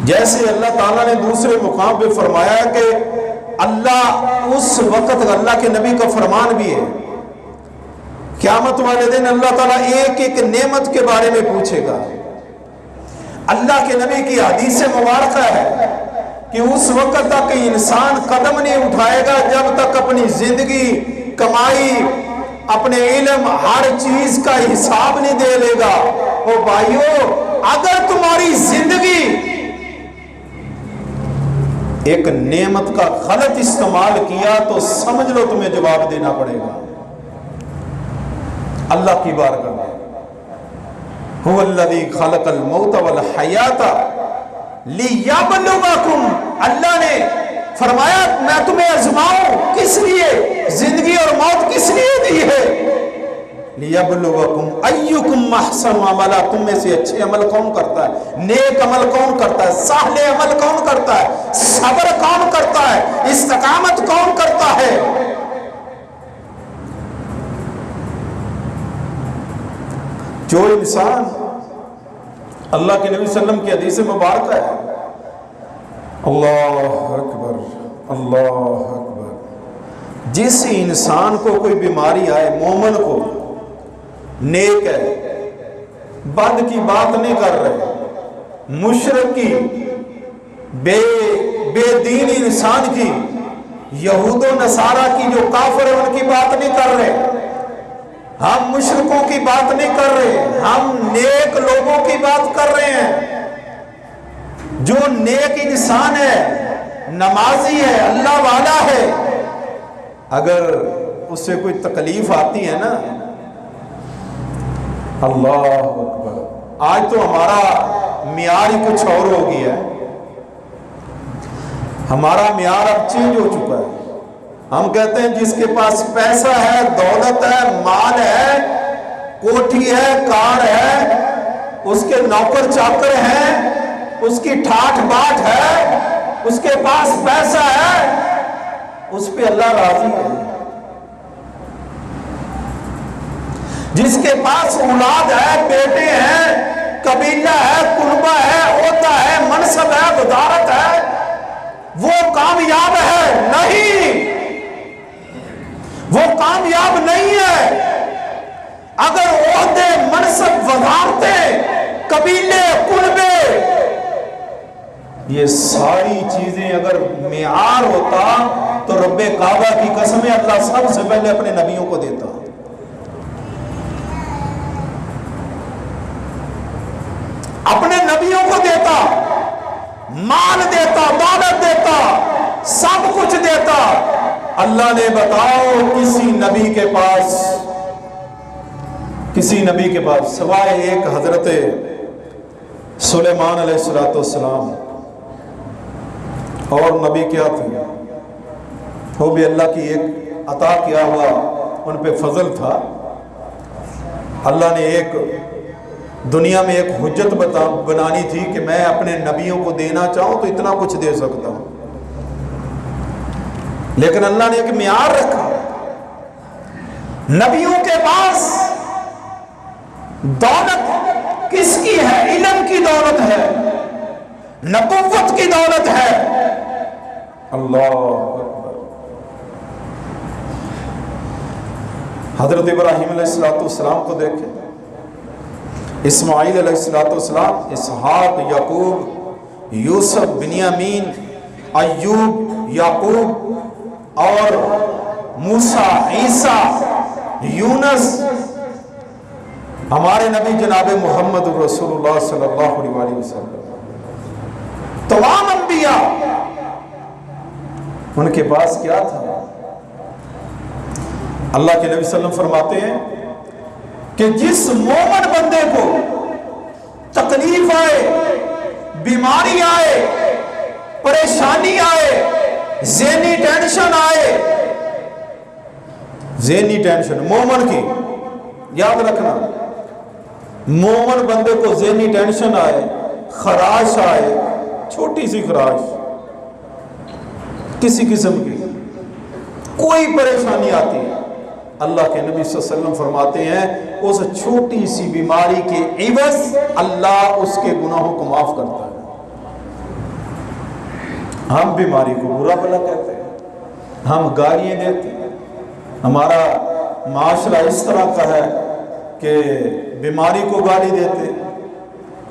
جیسے اللہ تعالیٰ نے دوسرے مقام پہ فرمایا کہ اللہ اس وقت اللہ کے نبی کا فرمان بھی ہے، قیامت والے دن اللہ تعالیٰ ایک ایک نعمت کے بارے میں پوچھے گا۔ اللہ کے نبی کی حدیث مبارکہ ہے کہ اس وقت تک انسان قدم نہیں اٹھائے گا جب تک اپنی زندگی، کمائی، اپنے علم، ہر چیز کا حساب نہیں دے لے گا۔ او بھائیو، اگر تمہاری زندگی ایک نعمت کا غلط استعمال کیا تو سمجھ لو تمہیں جواب دینا پڑے گا اللہ کی بارگاہ میں۔ هو الذی خلق الموت والحیات لیبلوکم، اللہ نے فرمایا میں تمہیں آزماؤں، کس لیے؟ زندگی اور موت کس لیے دی ہے؟ لیبلوکم ایکم احسن عملا، تم میں سے اچھے عمل کون کرتا ہے، نیک عمل کون کرتا ہے، صالح عمل کون کرتا ہے، صبر کون کرتا ہے، استقامت کون کرتا ہے۔ جو انسان، اللہ کے نبی صلی اللہ علیہ وسلم کی حدیث مبارکہ ہے، اللہ اکبر اللہ اکبر، جس انسان کو کوئی بیماری آئے، مومن کو، نیک ہے، بد کی بات نہیں کر رہے، مشرک کی، بے دین انسان کی، یہود و نصارہ کی جو کافر ہے ان کی بات نہیں کر رہے، ہم مشرکوں کی بات نہیں کر رہے، ہم نیک لوگوں کی بات کر رہے ہیں۔ جو نیک انسان ہے، نمازی ہے، اللہ والا ہے، اگر اس سے کوئی تکلیف آتی ہے نا، اللہ اکبر، آج تو ہمارا معیار ہی کچھ اور ہو گیا ہے، ہمارا معیار اب چینج ہو چکا ہے۔ ہم کہتے ہیں جس کے پاس پیسہ ہے، دولت ہے، مال ہے، کوٹھی ہے، کار ہے، اس کے نوکر چاکر ہیں، اس کی ٹھاٹ باٹ ہے، اس کے پاس پیسہ ہے، اس پہ اللہ راضی ہے۔ جس کے پاس اولاد ہے، بیٹے ہیں، قبیلہ ہے، کنبہ ہے، عہدہ ہے، منصب ہے، وزارت ہے، وہ کامیاب ہے؟ نہیں، وہ کامیاب نہیں ہے۔ اگر عہدے، منصب، وزارتیں، قبیلے، کنبے، یہ ساری چیزیں اگر معیار ہوتا تو رب کعبہ کی قسم ہے اللہ سب سے پہلے اپنے نبیوں کو دیتا، اپنے نبیوں کو دیتا، مال دیتا، دولت دیتا، سب کچھ دیتا۔ اللہ نے بتاؤ کسی نبی کے پاس سوائے ایک حضرت سلیمان علیہ السلام، اور نبی کیا تھے، وہ بھی اللہ کی ایک عطا کیا ہوا ان پہ فضل تھا۔ اللہ نے ایک دنیا میں ایک حجت بنانی تھی کہ میں اپنے نبیوں کو دینا چاہوں تو اتنا کچھ دے سکتا ہوں، لیکن اللہ نے ایک معیار رکھا۔ نبیوں کے پاس دولت کس کی ہے؟ علم کی دولت ہے، نبوت کی دولت ہے۔ اللہ اکبر۔ حضرت ابراہیم علیہ السلام کو دیکھیں، اسماعیل علیہ السلام، اسحاق، یعقوب، یوسف، بنیامین، ایوب، یعقوب اور موسیٰ، عیسیٰ، یونس، ہمارے نبی جناب محمد رسول اللہ صلی اللہ علیہ وسلم، تمام انبیاء، ان کے پاس کیا تھا؟ اللہ کے نبی صلی اللہ علیہ وسلم فرماتے ہیں کہ جس مومن بندے کو تکلیف آئے، بیماری آئے، پریشانی آئے، ذہنی ٹینشن آئے، ذہنی ٹینشن مومن کی، یاد رکھنا، مومن بندے کو ذہنی ٹینشن آئے، خراش آئے، چھوٹی سی خراش، کسی قسم کی کوئی پریشانی آتی ہے، اللہ کے نبی صلی اللہ علیہ وسلم فرماتے ہیں اس چھوٹی سی بیماری کے عوض اللہ اس کے گناہوں کو معاف کرتا ہے۔ ہم بیماری کو برا بھلا کہتے ہیں، ہم گالیاں دیتے ہیں، ہمارا معاشرہ اس طرح کا ہے کہ بیماری کو گالی دیتے ہیں۔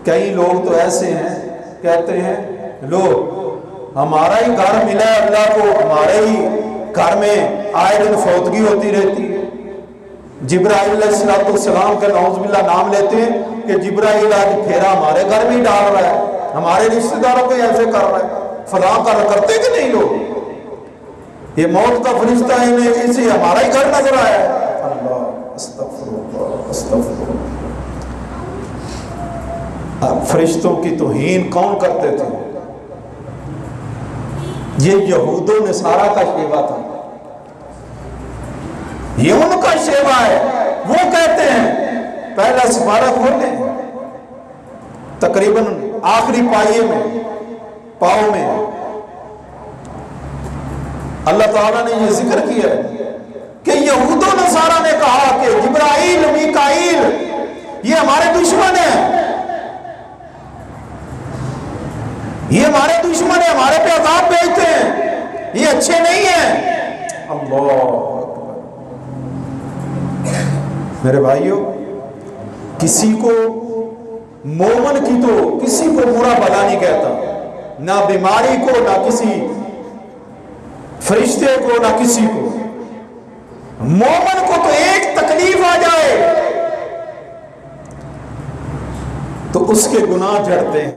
کئی لوگ تو ایسے ہیں کہتے ہیں لو ہمارا ہی گھر ملا ہے اللہ کو، ہمارے ہی گھر میں آئے دن فوتگی ہوتی رہتی ہے۔ جبرائیل علیہ السلام کا نعوذ باللہ نام لیتے ہیں کہ جبرائیل آج پھیرا ہمارے گھر میں ڈال رہا ہے، ہمارے رشتہ داروں کو ایسے کر رہا ہے، فلاں کرتے کہ نہیں لوگ، یہ موت کا فرشتہ ہے، اسے ہمارا ہی گھر نظر آیا ہے۔ اللہ استغفر اللہ استغفر اللہ۔ اب فرشتوں کی توہین کون کرتے تھے؟ یہ یہود و نصارہ کا شیوا تھا، یہ ان کا شیوا ہے۔ وہ کہتے ہیں پہلا سپارہ کھولیں، تقریباً آخری پائیے میں، پاؤں میں اللہ تعالیٰ نے یہ ذکر کیا ہے کہ یہود و نصارہ نے کہا کہ جبرائیل میکائیل یہ ہمارے دشمن ہیں، یہ ہمارے دشمن ہیں، ہمارے پہ عذاب بھیجتے ہیں، یہ اچھے نہیں ہیں۔ اللہ اکبر۔ میرے بھائیوں، کسی کو مومن کی تو کسی کو برا بھلا نہیں کہتا، نہ بیماری کو، نہ کسی فرشتے کو، نہ کسی کو۔ مومن کو تو ایک تکلیف آ جائے تو اس کے گناہ جھڑتے ہیں۔